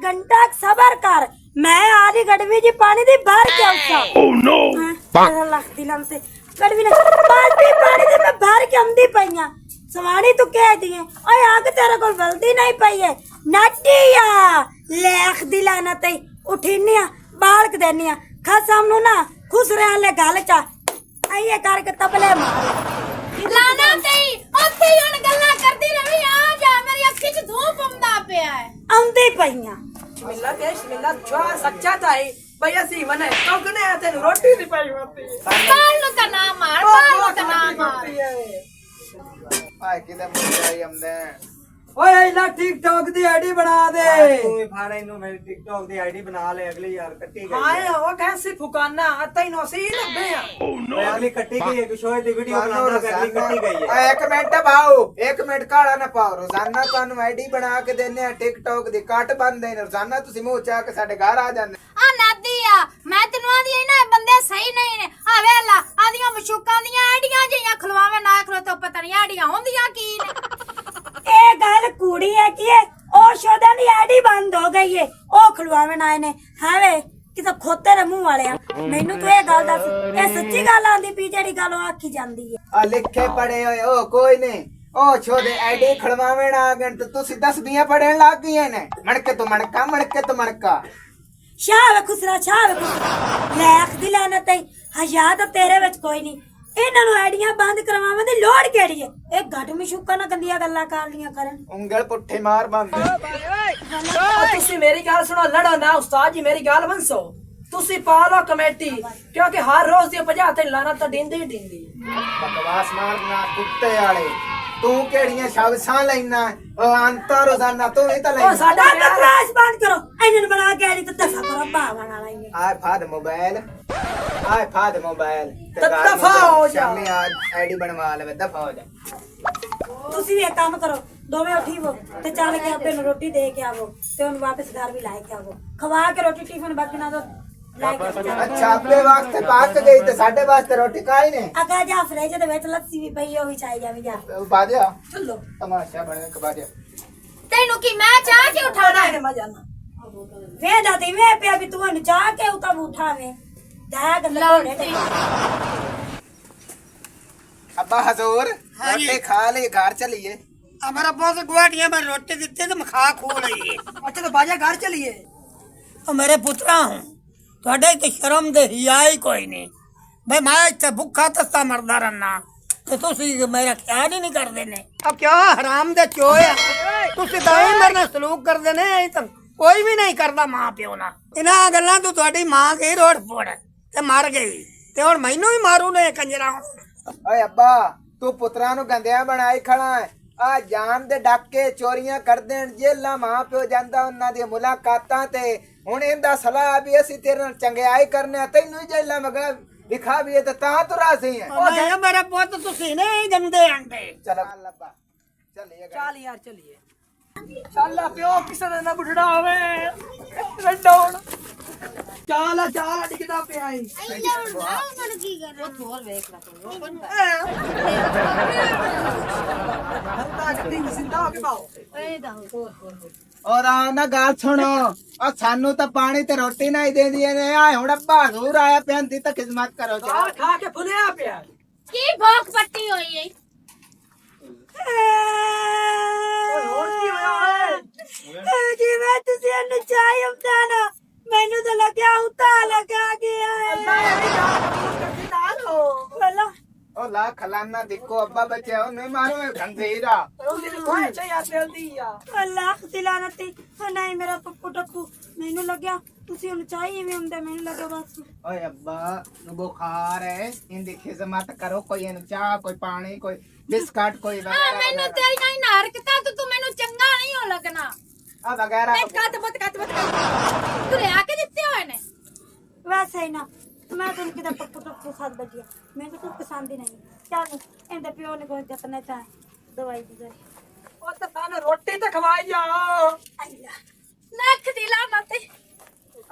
घंटा सबर कर, मैं आधी गड़वी जी पानी दी भर के उठा। ओह नो लख दिलम से गड़वी ने बाल्टी पानी दी मैं भर के आंदी पईया। सवानी तू कह दिए ओए आग तेरे को बल्दी नहीं पई है नाटिया लेख दिलाना तई उठीनिया बालक देनिया खसम नु ना खुश रह ले गल चा आइए करके तबले मार लाना तई ओथे हुन गल्ला करदी रही आ जा मेरी अखी च धूप आंदा पिया है आंदी पईया बिस्मिल्लाह छुआ सच्चा ताई भैया सी मने कौकने आते रोटी दी पाई होती बाल नु तना मार बाल नु तना मार आए किधर मुझे आई हमने ओए इला टिकटॉक दी आईडी बना दे तू भी फाड़ा इनु मेरी टिकटॉक दी आईडी बना ले अगली यार कट्टी गई हां वो कैसी फुकाना आता ही नो सी लबे आ अगली कट्टी गई है शोए दी वीडियो बनाना अगली कट्टी गई है एक मिनट भाऊ एक मिनट काला ना पाओ रोजाना तानु आईडी बना के देने आ टिकटॉक दी काट बंद है रोजाना तुसी मुंह चा के साडे घर आ जांदे आ नादिया मैं तैनू आदी ना बंदे सही नहीं ने आ वेला आदियां मशूकां दी आईडियां जियां खलवावे ना खलो तो पता नहीं आईडियां होंदियां की ने ए गल कूड़ी है कि ओ शोदा दी आईडी बंद हो गई है ओ खलवावे ना ने हावे कि तो खोते रे मुंह वाले मैनू तो ए गल दस ए सच्ची गल आंदी पी जेड़ी गल आखी जांदी है आ लिखे पढ़े होए ओ कोई नहीं ओ छोदे आईडी खड़वावे ना गन तो तुसी 10 20 पढ़न लग गई ने मणके तो मणका शाह खुसरा लेख दी लानत है हया तो तेरे विच कोई नहीं ਇਹਨਾਂ ਨੂੰ ਆਈਡੀਆਂ ਬੰਦ ਕਰਵਾਉਣ ਦੀ ਲੋੜ ਕਿਹੜੀ ਹੈ ਇਹ ਘੱਟ ਮਸ਼ੂਕਾ ਨਾ ਗੰਦੀਆਂ ਗੱਲਾਂ ਕਰ ਲੀਆਂ ਕਰਨ ਉਂਗਲ ਪੁੱਠੇ ਮਾਰ ਬੰਦ ਤੁਸੀਂ ਮੇਰੀ ਗੱਲ ਸੁਣੋ ਲੜੋ ਨਾ ਉਸਤਾਦ ਜੀ ਮੇਰੀ ਗੱਲ ਮੰਨੋ ਤੁਸੀਂ ਪਾ ਲਓ ਕਮੇਟੀ ਕਿਉਂਕਿ ਹਰ ਰੋਜ਼ ਦੀ 50 ਤੇ ਲਾਣਾ ਤਾਂ ਦਿੰਦੀ ਬਕਵਾਸ ਮਾਰਨਾ ਕੁੱਤੇ ਵਾਲੇ ਤੂੰ ਕਿਹੜੀਆਂ ਸ਼ਬਸਾਂ ਲੈਣਾ ਉਹ ਅੰਤਾ ਰੋਜ਼ਾਨਾ ਤੂੰ ਵੀ ਤਾਂ ਲੈਣਾ ਸਾਡਾ ਬਕਵਾਸ ਬੰਦ ਕਰੋ ਇਹਨਾਂ ਨੂੰ ਬਣਾ ਕੇ ਆੜੀ ਤੇ ਦਫਾ ਕਰੋ ਬਾਵਾ ਨਾਲ ਆਈਏ ਆਏ ਫਾਦ ਮੋਬਾਈਲ ਦਫਾ ਹੋ ਜਾ ਸ਼ਾਮੀ ਆਈਡੀ ਬਣਵਾ ਲੈ ਦਫਾ ਹੋ ਜਾ ਤੁਸੀਂ ਵੀ ਇੱਕ ਕੰਮ ਕਰੋ ਦੋਵੇਂ ਉਠੀਵੋ ਤੇ ਚੱਲ ਕੇ ਆਪੇ ਨੂੰ ਰੋਟੀ ਦੇ ਕੇ ਆਵੋ ਤੇ ਉਹਨੂੰ ਵਾਪਸ ਘਰ ਵੀ ਲੈ ਕੇ ਆਵੋ ਖਵਾ ਕੇ ਰੋਟੀ ਟਿਫਨ ਬਾਕੀ ਨਾ ਦੋ अच्छा अपने वास्ते पाक गई तो साडे वास्ते रोटी खाई ने अगा जा फ्रिज दे विच लस्सी भी पई होवी चाहिए जावी जा बादिया चलो तमाशा बने के बादिया तैनू की मैं चाह के उठाना है मजा ना वेदा ते वे पे अभी तू न चाह के उता उठावे दाग लोड़े अब्बा हजूर रोटी खा ले घर चलिए हमारा बहुत गुवाटिया में रोटी देते तो खा खो रही है अच्छा तो बाजा घर चलिए और मेरे पुत्रा हूँ थोड़े तो शर्म दे ही कोई नहीं भाई मैं इतना भुखा तस्ता मरदा रहना तो तुसी मेरा ख्याल ही नहीं कर देने अब क्या हराम दे चोया तुसी तो ही मेरे सलूक कर देने तो कोई भी नहीं करता मां प्यो ना इन्हां गल्लां तू थोड़ी मां गई रोड फोड़ ते मर गई ते हुण मैनू ही मारू ने कंजरा ओए अब्बा तू पुत्रा नु गंदिया बनाई खड़ा है आ जान दे डाके चोरियां कर देन जेला मां प्यो ਜਾਂਦਾ ਉਹਨਾਂ ਦੀਆਂ ਮੁਲਾਕਾਤਾਂ ਤੇ ਹੁਣ ਇਹਦਾ ਸਲਾਹ ਵੀ ਅਸੀਂ ਤੇਰੇ ਨਾਲ ਚੰਗਿਆਈ ਕਰਨੇ ਤੈਨੂੰ ਜੇਲਾ ਮਗਾ ਦਿਖਾ ਵੀ ਤੇ ਤਾਂ ਤੂੰ ਰਾਜ਼ੀ ਹੈ ओ नहीं मेरा पुत तुसी नहीं गंदे अंडे ਚਲ ਅੱਬਾ ਚੱਲੀਏ ਚੱਲ ਯਾਰ ਚਲਿਏ ਚੱਲ ਪਿਓ ਕਿਸੇ ਦਾ ਨਾ ਬੁੱਢੜਾ ਹੋਵੇ ਰੱਡੋਣ ਚਾਲ ਡਿੱਗਦਾ ਪਿਆ ਈ ਹੰਦਾ ਗੱਡੀ ਸਿੰਦਾ ਹੋ ਕੇ ਪਾਓ ਔਰ ਆ ਨਾ ਗੱਲ ਸੁਣੋ ਆ ਸਾਨੂੰ ਤਾਂ ਪਾਣੀ ਤੇ ਰੋਟੀ ਨਹੀਂ ਦਿੰਦੀਆਂ ਨੇ ਆ ਹੁਣ ਅੱਬਾ ਹਜ਼ੂਰ ਆਇਆ ਪੈਂਦੀ ਤਾਂ ਖਿਦਮਤ ਕਰੋ ਜੀ ਚਾਲ ਖਾ ਕੇ ਫੁੱਲਿਆ ਪਿਆ की भूख पट्टी हुई है ਹੋਰ ਕੀ ਹੋਇਆ ਓਏ ਜਿਵੇਂ ਤੁਸੀਂ ਇਹਨੂੰ ਚਾਹ ਹੁੰਦਾ ਨਾ ਮੈਨੂੰ ਤਾਂ ਲੱਗਿਆ ਉਤਾ ਲਗਾ ਗਿਆ ਬੋਲਾ ਉਹ ਲਾ ਖਲਾਨਾ ਦੇਖੋ ਅੱਬਾ ਬੱਚੇ ਉਹ ਨਹੀਂ ਮਾਰੋ ਗੰਦੇਰਾ ਕੋਈ ਚਾਹੀਏ ਜਲਦੀ ਆ ਅੱਲਾਹ ਦਿਲਾਨਤੀ ਨਹੀਂ ਮੇਰਾ ਪੱਪੂ ਟੱਪੂ ਮੈਨੂੰ ਲੱਗਿਆ ਤੁਸੀਂ ਉਹਨੂੰ ਚਾਹੀਏ ਵੀ ਹੁੰਦਾ ਮੈਨੂੰ ਲੱਗਾ ਬਸ ਓਏ ਅੱਬਾ ਨੂੰ ਬੁਖਾਰ ਹੈ ਇਹਦੀ ਖਿਦਮਤ ਕਰੋ ਕੋਈ ਇਹਨੂੰ ਚਾਹ ਕੋਈ ਪਾਣੀ ਕੋਈ ਬਿਸਕਟ ਕੋਈ आ मैनू तेरी नहीं ना हरकतां तो तू मैनू चंगा नहीं हो लगना ਆ ਵਗੈਰਾ मैं कत तू ले आके दित्ते होए ने ਵੈਸੇ ਹੀ ਨਾ ਮੈਂ ਤੁਹਾਨੂੰ ਕਿਤੇ ਪੱਪੂ ਟੱਪੂ ਸਾਥ ਬੈਠੀ ਮੈਨੂੰ ਤਾਂ ਪਸੰਦ ਹੀ ਨਹੀਂ ਚੱਲ ਇਹਦੇ ਪਿਓ ਨੇ ਕੋਈ ਜਤਨੇ ਚਾਹ ਦਵਾਈ ਦੀ ਜਾਏ ਉਹ ਤਾਂ ਸਾਨੂੰ ਰੋਟੀ ਤਾਂ ਖਵਾਈ ਜਾ ਅੱਲਾ नख दिला मत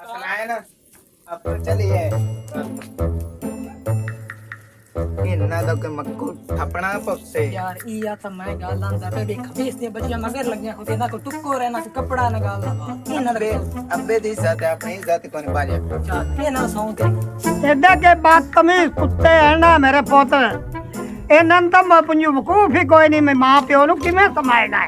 ਅਸਲਾਇਨ ਅਬ ਚਲੀਏ ਇਹਨਾਂ ਦਾ ਕੋਈ ਮੱਕੂ ਠੱਪਣਾ ਪੁੱਸੇ यार ई आता मैं गाल आंदा पे देख बीस दे बच्चियां मगर लग गया होते ना को टुक्को रहना को कपड़ा ना गाल ला इना ਅੱਬੇ ਅੱਬੇ ਦੀ ਸਾਥ ਆਪਣੀ ਜ਼ਾਤ ਕੋਈ ਬਾਜੇ चल ये ना सौ के एडे के बदतमीज कुत्ते हैं ना मेरे पुत्र ਇਹਨਾਂ ਨੂੰ ਤਾਂ ਮਪੰਜੂ ਵਕੂਫ ਹੀ ਕੋਈ ਨਹੀਂ ਮੈਂ ਮਾਂ ਪਿਓ ਨੂੰ ਕਿਵੇਂ ਸਮਾਇਣਾ ਹੈ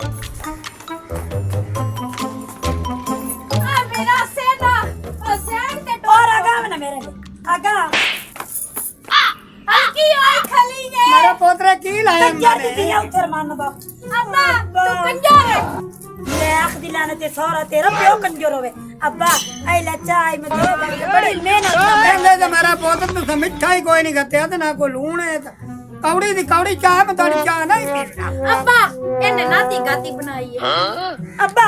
ਆ ਮੇਰਾ ਸੇਨਾ ਉਹ ਸੈਨ ਤੇ और आगा में ना मेरे लिए आगा ਹਲਕੀ ਹੋਈ ਖਲੀ ਨੇ ਮੇਰੇ ਪੋਤਰੇ ਕੀ ਲਾਇਆ कंजर दी दिया उधर मान बा ਅੱਬਾ ਤੂੰ ਕੰਜਰ ਹੈ ले आख दिलाने ते सोरा तेरा प्यो कंजर होवे अब्बा आई लच्चा आई मैं तेरे बड़ी मेहनत ਕਹਿੰਦੇ ਤੇ ਮੇਰਾ ਪੁੱਤ ਤੁਸੀਂ ਮਿੱਠਾ ਹੀ ਕੋਈ ਨਹੀਂ ਖੱਤਿਆ ਤੇ ਨਾ ਕੋਈ ਲੂਣ ਹੈ ਕੌੜੀ ਦੀ ਕੌੜੀ ਚਾਹ ਮੈਂ ਤੁਹਾਡੀ ਚਾਹ ਨਹੀਂ ਪੀਂਦਾ ਅੱਬਾ ਇਹਨੇ ਨਾਤੀ ਗਾਤੀ ਬਣਾਈ ਹੈ अब्बा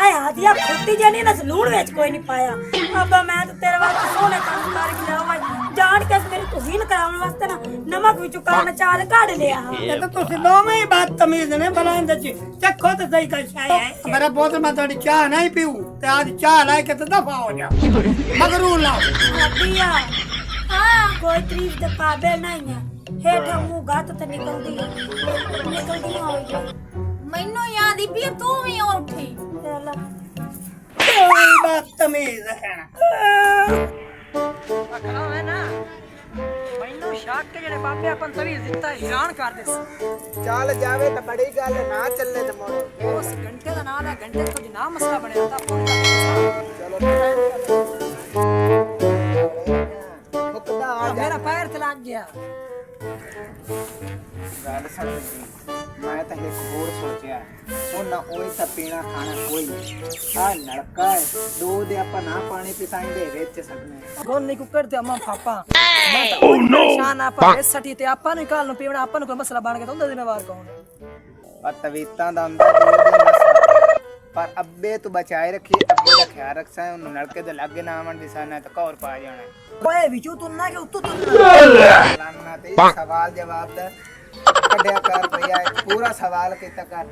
आई हादिया खुदी जानी ना लूण वेच कोई नहीं पाया अब्बा मैं तो तेरे वास्ते सोने काम कर के लावा जान के मेरी तुहीन कराउन वास्ते ना नमक विचों काला चाल काढ़ लिया ਇਹ ਤਾਂ ਤੁਸੀਂ ਦੋਵੇਂ ਹੀ ਬਦਤਮੀਜ਼ ਨੇ ਬਲਾਂ ਦੇ ਚ ਚੱਖੋ ਤੇ ਸਹੀ ਕਰ ਛਾਇਆ ਮੇਰਾ ਪੁੱਤ ਮੈਂ ਤੁਹਾਡੀ ਚਾਹ ਨਹੀਂ ਪੀਊ ਤੇ ਅੱਜ ਚਾਹ ਲੈ ਕੇ ਤੇ ਦਫਾ ਹੋ ਜਾ ਮਗਰੂ ਲਾਓ अब्बिया ਹਾਂ कोई तारीफ दे काबिल नहीं है हेठा मुंह गात ते निकलदी होई ਮੈਨੂੰ ਯਾਦ ਹੀ ਵੀ ਤੂੰ ਵੀ ਉੱਠੀ तेरा ਕੋਈ ਬਦਤਮੀਜ਼ ਹੈ आखना है ना मैनू शाक के जेड़े बाबे अपन तवीज दिता हैरान कर दे ਚੱਲ ਜਾਵੇ ਤਾਂ ਬੜੀ ਗੱਲ ਨਾ ਚੱਲੇ ਤੇ ਮੋੜ उस घंटे का नाम है घंटे का जो नाम मसला बनया था ਫੁੱਕਦਾ ਆ ਜਾ मेरा पैर ते लग गया ਗੱਲ ਸੁਣ ਜੀ ਮੈਂ ਤਾਂ ਇੱਕ ਹੋਰ ਸੋਚਿਆ ਉਹਨਾਂ ਉਹੀ ਤਾਂ ਪੀਣਾ ਖਾਣਾ ਕੋਈ ਆ ਨਲਕਾ ਹੈ ਦੋ ਦੇ ਆਪਾਂ ਨਾ ਪਾਣੀ ਪਿਸਾਈਂਦੇ ਵਿੱਚ ਸਕਨੇ गोल नहीं कुकर ते अम्मा पापा मैं तो परेशान आपा इस सटी ते आपा नु काल नु पीवना आपा नु कोई मसला बन गया तो उंदा जिम्मेवार कौन ਪਰ ਤਵੀਤਾਂ ਦਾ ਹੁੰਦਾ ਦੋ ਦੇ ਮਸਾ ਪਰ ਅੱਬੇ ਤੂੰ ਬਚਾਏ ਰੱਖੀ ਅੱਬੇ ਦਾ ਖਿਆਲ ਰੱਖਸਾਂ ਉਹਨੂੰ ਨਲਕੇ ਦੇ ਲਾਗੇ ਨਾ ਆਵਣ ਦਿਸਾਨਾ ਤਾਂ ਕੌਰ ਪਾ ਜਾਣਾ ओए विचू तू ना के उत्तू तू ਲਾਨਾ ਤੇ ਸਵਾਲ ਜਵਾਬ ਦਾ ਕੱਢਿਆ ਕਰ ਭਈਆ ਪੂਰਾ ਸਵਾਲ ਕੀਤਾ ਕਰ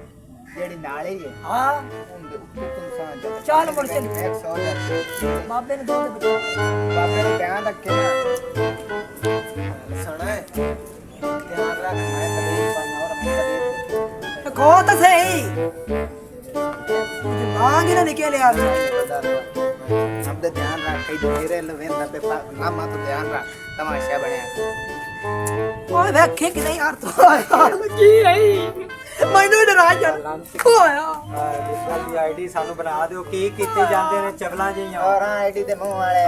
ਜਿਹੜੀ ਨਾਲੇ ਹੈ हां ਉਹਦੇ ਉੱਤੇ ਤੂੰ ਸਾਂ ਚੱਲ ਮੁੜ ਚੱਲ। 100 ਦਾ बाबे ने दो दे बचा ਬਾਬੇ ਨੇ ਧਿਆਨ ਰੱਖੇ ਨਾ ਸੁਣਾ ਧਿਆਨ ਰੱਖ ਮੈਂ ਤਬੀਬ ਬਣਨਾ ਔਰ ਮੈਂ ਤਬੀਬ खो तो सही दिमाग ही ना निकले यार शब्द ध्यान रख कई मेरे लवेंदा पे नामा तो ध्यान रख तमाशा बनया ओए वेखे कि नहीं यार तू की है मैनू डरा जा खोया ਸਾਡੀ ਆਈਡੀ ਸਾਨੂੰ ਬਣਾ ਦਿਓ ਕੀ ਕੀਤੇ ਜਾਂਦੇ ਨੇ ਚਵਲਾਂ ਜਿਹੀਆਂ और आईडी दे मुंह वाले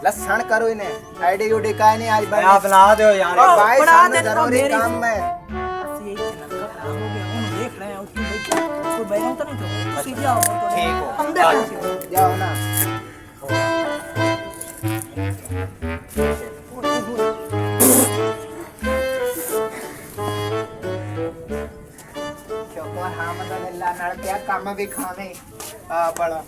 लसन करो इन्हें आईडी यूडी का नहीं आज ਆ ਬਣਾ ਦਿਓ ਯਾਰ और भाई बना सामने दे तो जरूरी मेरी- काम में देख रहे हैं उसमें कोई बैठा तो नहीं तो सीधे आओ ठीक हो। हम देख रहे हैं जाओ ना शुक्र हामदुलिल्लाह नल क्या काम भी खाने आ बड़ा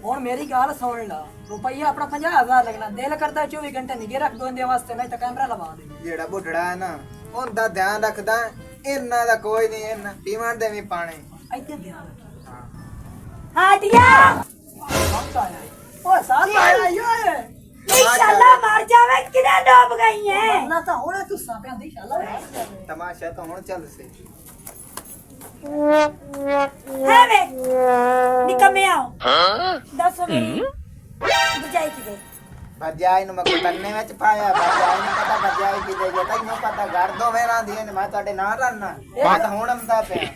ਹੁਣ ਮੇਰੀ ਗੱਲ ਸੁਣ ਲਾ ਰੁਪਈਆ ਆਪਣਾ 50000 ਲੱਗਣਾ ਦਿਲ ਕਰਦਾ 24 ਘੰਟੇ ਨਿਗੇ ਰੱਖ ਦੋ ਇਹਦੇ ਵਾਸਤੇ ਨਹੀਂ ਤਾਂ ਕੈਮਰਾ ਲਵਾ ਦੇ ਜਿਹੜਾ ਬੁੱਢੜਾ ਹੈ ਨਾ ਉਹਦਾ ਧਿਆਨ ਰੱਖਦਾ ਇਹਨਾਂ ਦਾ ਕੋਈ ਨਹੀਂ ਇਹਨਾਂ ਪੀਵਣ ਦੇ ਵੀ ਪਾਣੇ ਇੱਥੇ ਧਿਆਨ हादिया ਰੱਖ ਆਇਆ ਓਏ ਸਾਥ ਆਇਆ ਓਏ इंशाल्लाह मर जावे किने डूब गई है ਨਾ ਤਾਂ ਹੁਣੇ ਤੂੰ ਸਾਪਿਆਂ ਦੀ ਇਨਸ਼ਾਅੱਲਾ ਤਮਾਸ਼ਾ ਤਾਂ ਹੁਣ ਚੱਲ ਸੇ है वे निकमे आओ दसो मेरी बुझाई की दे ਭਜਾਈ ਨੂੰ ਮੈਂ ਕੰਨੇ ਵਿੱਚ ਪਾਇਆ ਭਜਾਈ ਨੂੰ ਪਤਾ ਭਜਾਈ ਕੀ ਦੇ ਜੇ ਤੈਨੂੰ ਪਤਾ ਘਰ ਦੋ ਵੇਰਾਂ ਦੀ ਨੇ ਮੈਂ ਤੁਹਾਡੇ ਨਾਲ ਰਹਿਣਾ ਮੈਂ ਤਾਂ ਹੁਣ ਆਉਂਦਾ ਪਿਆ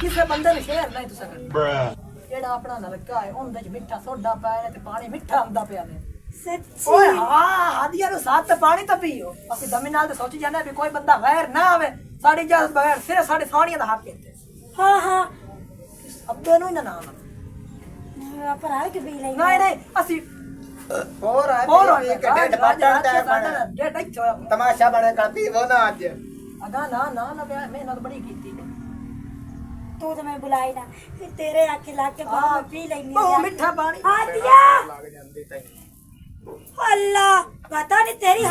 ਕਿਸੇ ਬੰਦੇ ਨੂੰ ਸ਼ੇਅਰ ਨਹੀਂ ਤੁਸੀਂ ਕਰਨਾ ਜਿਹੜਾ ਆਪਣਾ ਨਲਕਾ ਹੈ ਉਹਦੇ ਚ ਮਿੱਠਾ ਸੋਡਾ ਪਾਇਆ ਤੇ ਪਾਣੀ ਮਿੱਠਾ ਆਉਂਦਾ ਪਿਆ ਨੇ सच्ची ਓਏ ਹਾਂ ਹਾਦੀਆਂ ਨੂੰ ਸਾਥ ਤੇ ਪਾਣੀ ਤਾਂ ਪੀਓ ਅਸੀਂ ਦਮੇ ਨਾਲ ਤੇ ਸੋਚੀ ਜਾਂਦੇ ਵੀ ਕੋਈ ਬੰਦਾ ਗੈਰ ਨਾ ਆਵੇ ਸਾਡੀ ਇਜਾਜ਼ਤ ਬਗੈਰ ਸਿਰਫ ਸਾਡੇ ਸਾਣੀਆਂ ਦਾ ਹੱਕ ਇੱਥੇ हाँ हाँ ਅੱਬੇ ਨੂੰ ਹੀ ਨਾ ਨਾਮ पर आए के भी नहीं ਨਹੀਂ ਨਹੀਂ ਅਸੀਂ ਹੋਰ ਆ ਹੋਰ ਵੀ ਇੱਕ ਡੇਢ ਬਟਨ ਟਾਈਪ ਬਣਾ ਡੇਢ ਇੱਥੇ ਹੋਇਆ ਤਮਾਸ਼ਾ ਬਣੇ ਕਰ ਪੀਵੋ ਨਾ ਅੱਜ ਅਗਾ ਨਾ ਨਾ ਨਾ ਮਿਹਨਤ ਬੜੀ ਕੀਤੀ तू तो मैं बुलाई ना फिर तेरे आके लाके बाहर में पी लेंगे ਉਹ ਮਿੱਠਾ ਪਾਣੀ हादिया ਲੱਗ ਜਾਂਦੀ ਤੈਨੂੰ अल्लाह पता नहीं तेरी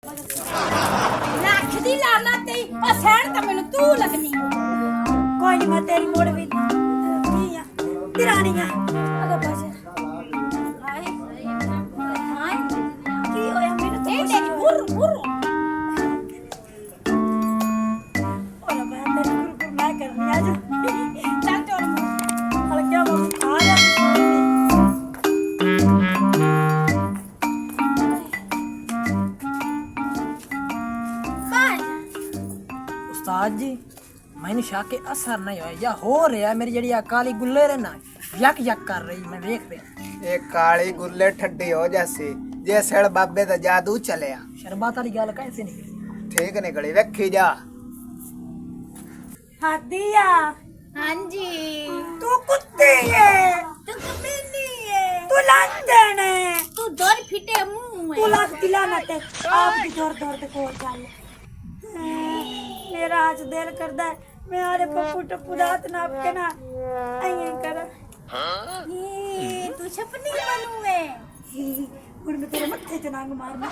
ਲੱਖ ਦੀ ਲਾਨਤ ਤੇ ਉਹ ਸਹਿਣ ਤਾਂ ਮੈਨੂੰ ਤੂੰ ਲੱਗਣੀ ਕੋਈ ਨਹੀਂ ਮੈਂ ਤੇਰੀ ਮੋੜ ਵੀ ਨਹੀਂ ਆ ਤਿਰਾਨੀਆਂ ਅਗਰ ਬਸ ਹਾਏ ਹਾਏ ਕੀ ਹੋਇਆ ਮੈਨੂੰ ਇਹ ਤੇਰੀ ਬੁਰ ਓਏ ਮੈਂ ਤੇਰੀ ਗੁਰੂ ਮੈਂ ਕਰਨੀ ਅੱਜ ਚੱਲ ਚੋਰ ਹਲਕਿਆ ਮੋੜ ਆ ਜਾ उस्ताद जी मैंने शक के असर नहीं होया या हो रहा है मेरी जड़ी काली गुल्ले रे ना यक यक कर रही मैं देख रहा ਇਹ ਕਾਲੀ ਗੁੱਲੇ ਠੱਡੀ ਹੋ ਜਾਸੀ ਜੇ ਸੜ ਬਾਬੇ ਦਾ ਜਾਦੂ ਚਲਿਆ शरबत वाली गल कैसे नहीं ਠੀਕ ਨਿਕਲੀ ਵੇਖੀ ਜਾ ਹਾਦੀਆ ਹਾਂਜੀ ਤੂੰ ਕੁੱਤੀ ਏ ਤੂੰ ਕਮੀਨੀ ਹੈ ਤੂੰ ਲੰਡਨ ਏ ਤੂੰ ਦੋਰ ਫਿੱਟੇ ਮੂੰਹ ਤੂੰ ਹੈ ਲੱਗ ਦਿਲਾ ਨਾ ਤੇ ਆਪ ਦੀ ਦੌੜ ਦੌੜ ਤੇ ਕੋਲ ਚੱਲ ਮੇਰਾ ਅੱਜ ਦਿਲ ਕਰਦਾ ਹੈ ਮੈਂ ਆਰੇ ਪੱਪੂ ਟੱਪੂ ਦਾ ਹੱਥ ਨਾਪ ਕੇ ਨਾ ਐਂ ਕਰ ਇਹ ਤੂੰ ਛਪਨੀ ਬਣੂ ਹੈ ਹੁਣ ਮੈਂ ਤੇਰੇ ਮੱਥੇ ਤੇ ਨੰਗ ਮਾਰਨਾ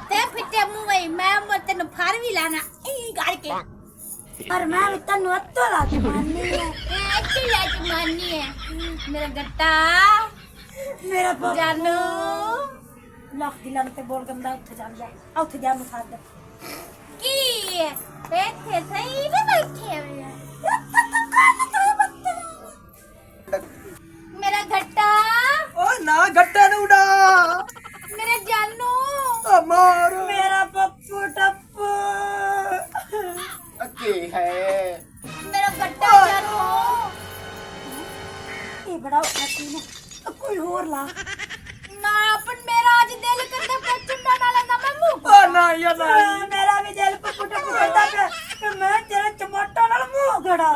ਤੇ ਫਿੱਟੇ ਮੂੰਹ ਹੈ ਮੈਂ ਤੈਨੂੰ ਫੜ ਵੀ ਲਾਣਾ ਇਹ ਕਰਕੇ ਪਰ ਮੈਂ ਵੀ ਤੈਨੂੰ ਅੱਤੋਂ ਲਾ ਕੇ ਮਾਰਨੀ ਹੈ ਅੱਛੀ ਲੱਗ ਮਾਨੀ ਹੈ ਮੇਰਾ ਗੱਟਾ ਮੇਰਾ ਪੱਪੂ ਜਾਨੂ ਲੱਖ ਦਿਲਾਂ ਤੇ ਬੋਲ ਗੰਦਾ ਉੱਥੇ ਚੱਲ ਜਾ ਉੱਥੇ ਜਾ ਨੂੰ ਸਾਧ ਕੀ ਹੈ ਬੈਠੇ ਸਹੀ ਵੀ ਬੈਠੇ ਹੋਏ ਆ ਮੇਰਾ ਗੱਟਾ ओ ना गट्टा ने उड़ा ਮੇਰਾ ਜਾਨੂ मार ਮੇਰਾ ਪੱਪੂ ਟੱਪੂ ਕੀ ਹੈ ਮੇਰਾ ਗੱਟਾ ਜਾਨੂ ਇਹ ਬੜਾ ਔਖਾ ਸੀ ਨਾ ਕੋਈ ਹੋਰ ਲਾ ਨਾ ਆਪਨ ਮੇਰਾ ਅੱਜ ਦਿਲ ਕਰਦਾ ਪਿਆ ਚੁੰਡਾ ਨਾਲ ਨਾ ਮੈਂ ਮੂੰਹ ओ ना या ना ਮੇਰਾ ਵੀ ਦਿਲ ਪੱਪੂ ਟੱਪੂ ਕਰਦਾ ਪਿਆ ਕਿ ਮੈਂ ਤੇਰੇ ਚਮੋਟਾ ਨਾਲ ਮੂੰਹ ਘੜਾ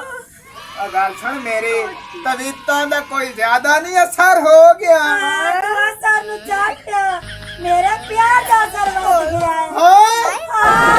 ਆ ਗੱਲ ਸੁਣ ਮੇਰੀ ਤਵੀਤਾਂ ਦਾ ਕੋਈ ਜ਼ਿਆਦਾ ਨਹੀਂ ਅਸਰ ਹੋ ਗਿਆ ਸਾਨੂੰ ਜੱਟ ਮੇਰੇ ਪਿਆਰ ਦਾ ਅਸਰ ਵੱਧ ਗਿਆ ਹੈ ਹਾਂ ਹਾਂ